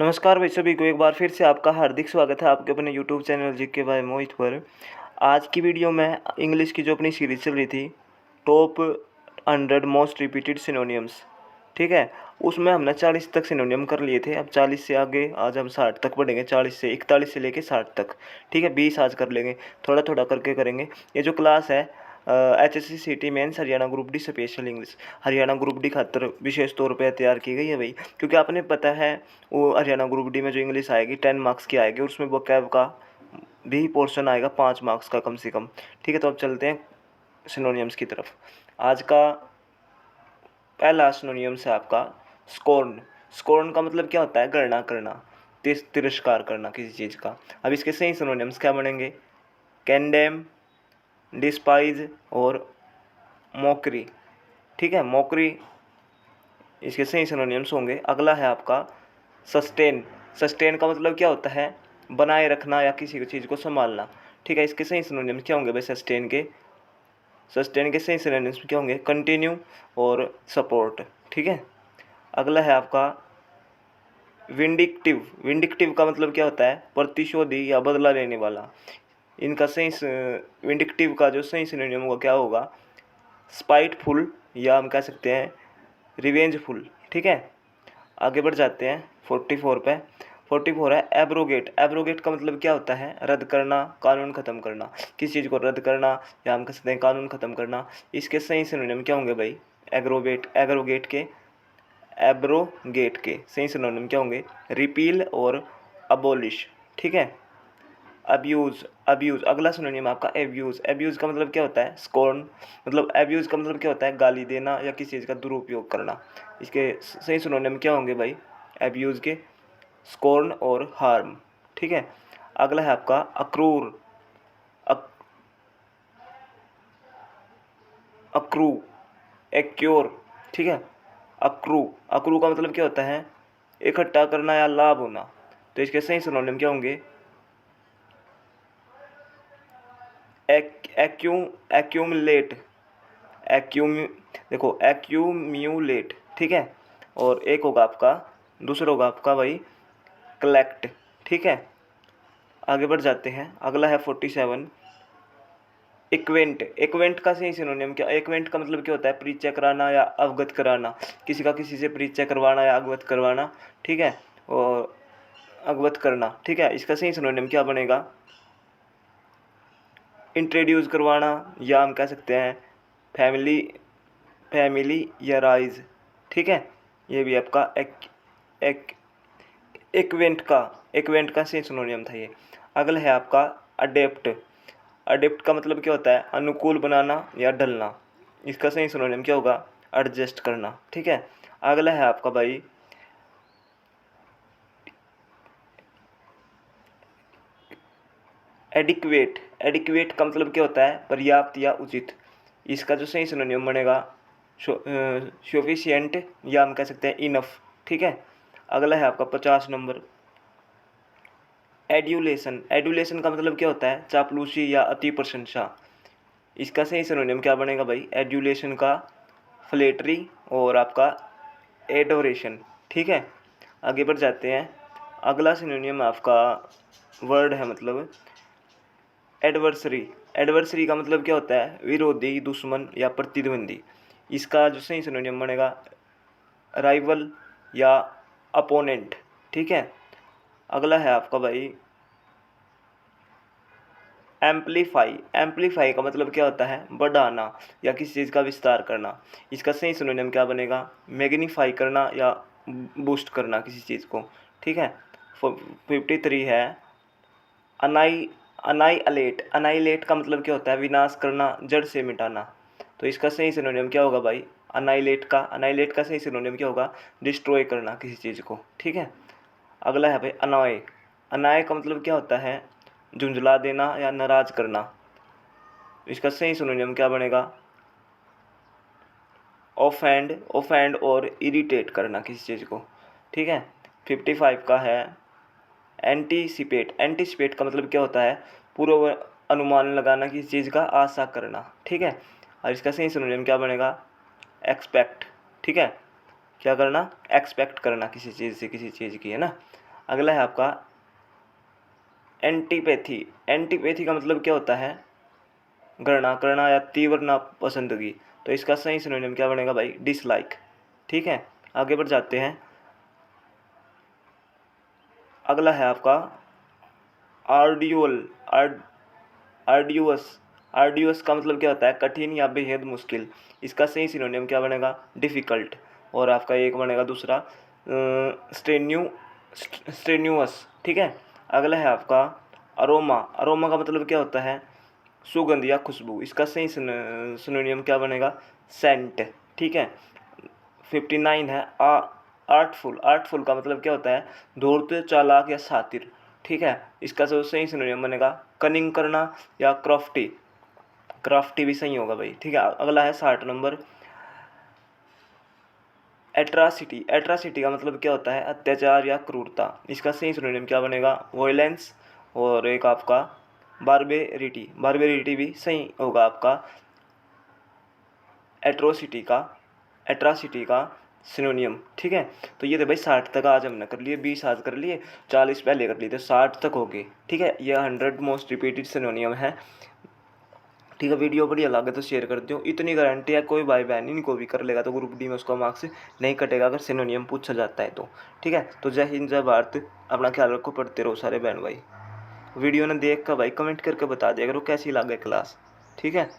नमस्कार भाई सभी को एक बार फिर से आपका हार्दिक स्वागत है आपके अपने यूट्यूब चैनल जीके बाय मोहित पर। आज की वीडियो में इंग्लिश की जो अपनी सीरीज चल रही थी टॉप 100 मोस्ट रिपीटेड सिनोनियम्स, ठीक है, उसमें हमने 40 तक सिनोनियम कर लिए थे। अब 40 से आगे आज हम 60 तक बढ़ेंगे, 40 से 41 से लेके 60 तक, ठीक है। 20 आज कर लेंगे, थोड़ा थोड़ा करके करेंगे। ये जो क्लास है HSC mains Haryana group D special English, Haryana group D खातर विशेष तौर पर तैयार की गई है भाई, क्योंकि आपने पता है वो हरियाणा ग्रुप डी में जो इंग्लिश आएगी 10 मार्क्स की आएगी, उसमें वोकैब का भी पोर्शन आएगा 5 मार्क्स का कम से कम, ठीक है। तो अब चलते हैं सिनोनियम्स की तरफ। आज का पहला सिनोनियम्स है आपका स्कॉर्न। स्कॉर्न का मतलब क्या होता है? गणना करना, तिरस्कार करना किसी चीज़ का। अब इसके सही सिनोनियम्स क्या बनेंगे? कैंडेम, डिस्पाइज और मॉकरी, ठीक है। मॉकरी इसके सही सिनोनियम्स होंगे। अगला है आपका सस्टेन। सस्टेन का मतलब क्या होता है? बनाए रखना या किसी चीज़ को संभालना, ठीक है। इसके सही सिनोनियम्स क्या होंगे भाई? सस्टेन के सही सिनोनिम्स क्या होंगे? कंटिन्यू और सपोर्ट, ठीक है। अगला है आपका विंडिक्टिव। विंडिक्टिव का मतलब क्या होता है? प्रतिशोधी या बदला लेने वाला। इनका सही विंडिक्टिव का जो सही सिनोनिम होगा क्या होगा? स्पाइटफुल, या हम कह सकते हैं रिवेंजफुल, ठीक है। आगे बढ़ जाते हैं 44 पे। 44 है एब्रोगेट। एब्रोगेट का मतलब क्या होता है? रद्द करना, कानून ख़त्म करना, किसी चीज़ को रद्द करना या हम कह सकते हैं कानून ख़त्म करना। इसके सही सिनोनिम क्या होंगे भाई? एब्रोगेट के सही सिनोनिम क्या होंगे? रिपील और अबोलिश, ठीक है। अब्यूज़। अगला सिनोनिम आपका एब्यूज़। एब्यूज़ का मतलब क्या होता है? स्कॉर्न। मतलब एब्यूज़ का मतलब क्या होता है? गाली देना या किसी चीज़ का दुरुपयोग करना। इसके सही सिनोनिम क्या होंगे भाई? एब्यूज़ के स्कॉर्न और हार्म, ठीक है। अगला है आपका अक्रूर। अक्रू, एक्योर, ठीक है। अक्रू का मतलब क्या होता है? इकट्ठा करना या लाभ होना। तो इसके सही सिनोनिम क्या होंगे? एक्यूमुलेट। एक्यूम देखो एक्यूम्यूलेट, ठीक है। और एक होगा आपका, दूसरा होगा आपका भाई कलेक्ट, ठीक है। आगे बढ़ जाते हैं। अगला है 47 इक्वेंट। इक्वेंट का सही सिनोनिम क्या? इक्वेंट का मतलब क्या होता है? परिचय कराना या अवगत कराना, किसी का किसी से परिचय करवाना या अवगत करवाना, ठीक है। और अवगत करना, ठीक है। इसका सही सिनोनिम क्या बनेगा? इंट्रोड्यूस करवाना, या हम कह सकते हैं फैमिली फैमिलियराइज, ठीक है। ये भी आपका एक इक्वेंट का सही सिनोनिम था ये। अगला है आपका अडेप्ट। अडेप्ट का मतलब क्या होता है? अनुकूल बनाना या ढलना। इसका सही सिनोनिम क्या होगा? एडजस्ट करना, ठीक है। अगला है आपका भाई एडिक्वेट। एडिक्वेट का मतलब क्या होता है? पर्याप्त या उचित। इसका जो सही सिनोनिम बनेगा सफिशिएंट, या हम कह सकते हैं इनफ, ठीक है। अगला है आपका 50 नंबर एड्यूलेशन। एड्यूलेशन का मतलब क्या होता है? चापलूसी या अति प्रशंसा। इसका सही सिनोनिम क्या बनेगा भाई? एड्यूलेशन का फ्लेटरी और आपका एडोरेशन, ठीक है। आगे बढ़ जाते हैं। अगला सिनोनिम आपका वर्ड है मतलब एडवर्सरी। एडवर्सरी का मतलब क्या होता है? विरोधी, दुश्मन या प्रतिद्वंदी। इसका जो सही सिनोनिम बनेगा राइवल या अपोनेंट, ठीक है। अगला है आपका भाई एम्पलीफाई। एम्पलीफाई का मतलब क्या होता है? बढ़ाना या किसी चीज़ का विस्तार करना। इसका सही सिनोनिम क्या बनेगा? मैग्नीफाई करना या बूस्ट करना किसी चीज़ को, ठीक है। 53 है अनाइलेट। अनाइलेट का मतलब क्या होता है? विनाश करना, जड़ से मिटाना। तो इसका सही सिनोनिम क्या होगा भाई? अनाइलेट का सही सिनोनिम क्या होगा? डिस्ट्रॉय करना किसी चीज़ को, ठीक है। अगला है भाई अनॉय। अनॉय का मतलब क्या होता है? झुंझला देना या नाराज करना। इसका सही सिनोनिम क्या बनेगा? ऑफेंड और इरिटेट करना किसी चीज़ को, ठीक है। 55 का है एंटीसिपेट। एंटीसिपेट का मतलब क्या होता है? पूर्व अनुमान लगाना, किसी चीज़ का आशा करना, ठीक है। और इसका सही सिनोनिम क्या बनेगा? एक्सपेक्ट, ठीक है। क्या करना? एक्सपेक्ट करना किसी चीज़ से, किसी चीज़ की, है ना। अगला है आपका एंटीपैथी। एंटीपैथी का मतलब क्या होता है? घृणा करना या तीव्र नापसंदगी। तो इसका सही सिनोनिम क्या बनेगा भाई? डिसलाइक। ठीक है, आगे बढ़ जाते हैं। अगला है आपका आर्ड्यूअल। आर्ड्यूअस। आर्ड्यूअस का मतलब क्या होता है? कठिन या बेहद मुश्किल। इसका सही सिनोनिम क्या बनेगा? डिफ़िकल्ट। और आपका एक बनेगा दूसरा स्ट्रेन्यू स्ट्रेन्यूअस। ठीक है, अगला है आपका अरोमा। अरोमा का मतलब क्या होता है? सुगंध या खुशबू। इसका सही सिनोनिम क्या बनेगा? सेंट। ठीक है, 59 है आर्टफुल। आर्टफुल का मतलब क्या होता है? धूर्त, चालाक या शातिर। ठीक है, इसका जो सही सिनोनिम बनेगा कनिंग करना या क्रॉफ्टी। क्राफ्टी भी सही होगा भाई। ठीक है, अगला है 60 नंबर एट्रासिटी। एट्रासिटी का मतलब क्या होता है? अत्याचार या क्रूरता। इसका सही सिनोनिम क्या बनेगा? वॉयलेंस। और एक आपका बारबेरिटी। बारबेरिटी भी सही होगा आपका एट्रासिटी का सिनोनियम। ठीक है, तो ये थे भाई 60 तक आज हमने कर लिए, 20 आज कर लिए, 40 पहले कर लिए थे, 60 तक हो गए। ठीक है, ये 100 मोस्ट रिपीटेड सिनोनियम है। ठीक है, वीडियो बढ़िया लगे तो शेयर कर दो। इतनी गारंटी है कोई भाई बहन इनको भी कर लेगा तो ग्रुप डी में उसका मार्क्स नहीं कटेगा अगर सिनोनियम पूछा जाता है तो। ठीक है, तो जय हिंद जय भारत। अपना ख्याल रखो, पढ़ते रहो सारे बहन भाई। वीडियो ने देख कर भाई कमेंट करके बता दिया करो कैसी लगे क्लास। ठीक है।